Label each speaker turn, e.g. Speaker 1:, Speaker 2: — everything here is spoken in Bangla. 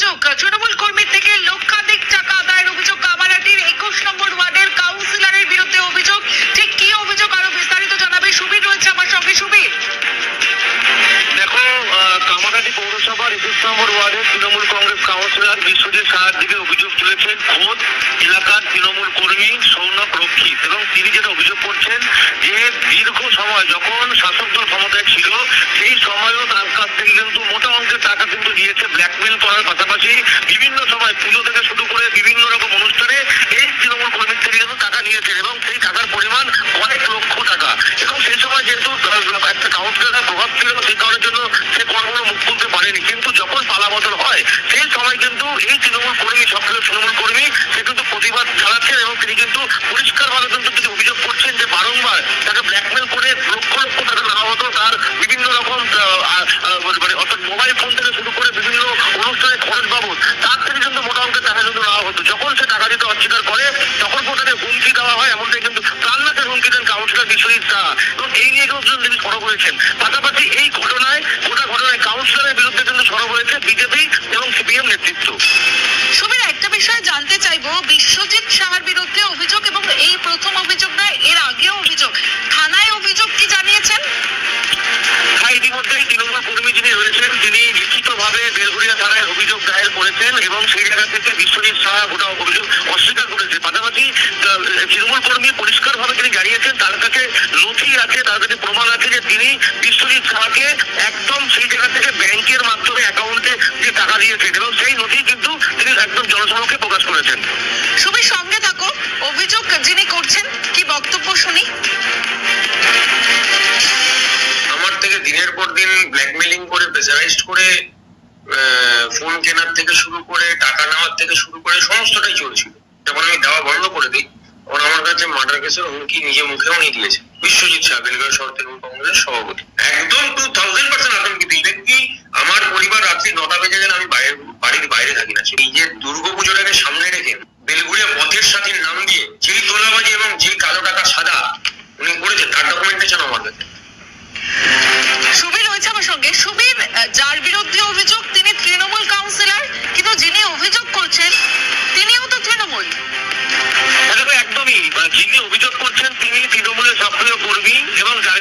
Speaker 1: অভিযোগ তৃণমূল কর্মীর থেকে লক্ষাধিক টাকা আদায়ের অভিযোগ কামারহাটির 21 নম্বর ওয়ার্ডের কাউন্সিলরের বিরুদ্ধে অভিযোগ। ঠিক কি অভিযোগ আরো বিস্তারিত জানাবে সুবীর, রয়েছে আমার সঙ্গে। সুবীর,
Speaker 2: দেখো, কামারহাটি পৌরসভার 21 নম্বর ওয়ার্ডের তৃণমূল কংগ্রেস কাউন্সিলর বিশ্বজিৎ সাহার দিকে অভিযোগ তুলেছেন খোদ এলাকার তৃণমূল কর্মী সৌনক রক্ষিত, এবং তিনি যেটা অভিযোগ করছেন যে দীর্ঘ সময় যখন শাসক দল ক্ষমতায় ছিল সেই সময়ও তার কাছ থেকে কিন্তু মোটা অঙ্কের টাকা কিন্তু দিয়েছে ব্ল্যাকমেল করার পাশাপাশি বিভিন্ন সময় পুজো থেকে শুরু করে বিভিন্ন রকম অনুষ্ঠানে এই তৃণমূল কর্মীর থেকে কিন্তু টাকা নিয়েছেন, এবং সেই টাকার পরিমাণ কয়েক লক্ষ টাকা। এবং সেই সময় যেহেতু একটা কাউন্সিলরের প্রভাব ছিল সেই কারণের জন্য সে কখনো মুখ খুলতে পারেনি, কিন্তু যখন পালাবদল হয় সেই সময় কিন্তু এই তৃণমূল কর্মী, সক্রিয় তৃণমূল কর্মী, সে কিন্তু প্রতিবাদ চালাচ্ছেন, এবং তিনি কিন্তু পরিষ্কারভাবে কিন্তু তিনি অভিযোগ করছেন যে বারংবার তাকে ব্ল্যাকমেল করে লক্ষ লক্ষ টাকা নেওয়া হতো তার বিভিন্ন রকম অর্থাৎ মোবাইল ফোন থেকে শুরু করে বিভিন্ন অনুষ্ঠানে খরচ বাবদ তার থেকে কিন্তু মোটা অঙ্কের টাকা কিন্তু নেওয়া হতো। যখন সে টাকা দিতে অস্বীকার করে তখন তাকে হুমকি দেওয়া হয়, এমনটাই কিন্তু প্রাণনাথের হুমকি দেন কাউন্সিলর বিশ্বজিৎ সাহা, এবং এই নিয়ে কিন্তু তিনি সরব হয়েছেন। পাশাপাশি এই ঘটনায় কাউন্সিলরের বিরুদ্ধে কিন্তু সরব হয়েছে বিজেপি এবং সিপিএম নেতৃত্ব।
Speaker 1: সুবীর, একটা বিষয় জানতে চাইবো, বিশ্বজিৎ সাহার বিরুদ্ধে অভিযোগ এবং এই প্রথম অভিযোগ নয়, এর আগেও অভিযোগ, থানায় অভিযোগ কি জানিয়েছেন?
Speaker 2: হ্যাঁ, ইতিমধ্যেই তৃণমূল কর্মী যিনি রয়েছেন তিনি লিখিতভাবে বেলঘরিয়া থানায় অভিযোগ দায়ের করেছেন, এবং সেই জায়গা থেকে বিশ্বজিৎ সাহা গোটা অভিযোগ অস্বীকার করেছে। পাশাপাশি তৃণমূল কর্মী পরিষ্কারভাবে তিনি জানিয়েছেন তার কাছে নথি আছে, তার কাছে প্রমাণ আছে যে তিনি বিশ্বজিৎ সাহাকে একদম সেই জায়গা থেকে ব্যাংকের মাধ্যমে অ্যাকাউন্টে যে টাকা দিয়েছেন, এবং সেই নথি কিন্তু তিনি একদম জনসমক্ষে প্রকাশ করেছেন।
Speaker 1: সুবীর, সঙ্গে থাকো, অভিযোগ যিনি করছেন কি বক্তব্য শুনি।
Speaker 3: আমার থেকে দিনের পর দিন ব্ল্যাকমেলিং করে, প্রেসারাইজড করে, ফোন কেনার থেকে শুরু করে টাকা নেওয়ার থেকে শুরু করে সমস্তটাই চলছিল। যখন আমি দেওয়া বন্ধ করে দিই তখন আমার কাছে মার্ডার কেসের হুমকি নিজে মুখেও নিয়ে দিয়েছে বিশ্বজিৎ সাহা, বেলগাঁও শহর তৃণমূল কংগ্রেসের সভাপতি। একদম 2000% আতঙ্কিত। এই ব্যক্তি, আমার পরিবার রাত্রি 9টা বেজে গেলে আমি বাড়ির বাইরে থাকি না। এই যে দুর্গাপুজোটাকে সামনে রেখে বেলগুড়িয়া পথের সাথীর নাম দিয়ে যেই তোলাবাজি এবং যেই কালো টাকা সাদা উনি করেছেন তার ডকুমেন্টেশন আমার কাছে।
Speaker 1: সুবীর রয়েছে আমার সঙ্গে। সুবীর, যার বিরুদ্ধে অভিযোগ তিনি তৃণমূল কাউন্সিলর, কিন্তু যিনি অভিযোগ করছেন তিনিও তো তৃণমূল।
Speaker 2: একদমই, যিনি অভিযোগ করছেন তিনি তৃণমূলের সক্রিয় কর্মী, এবং যার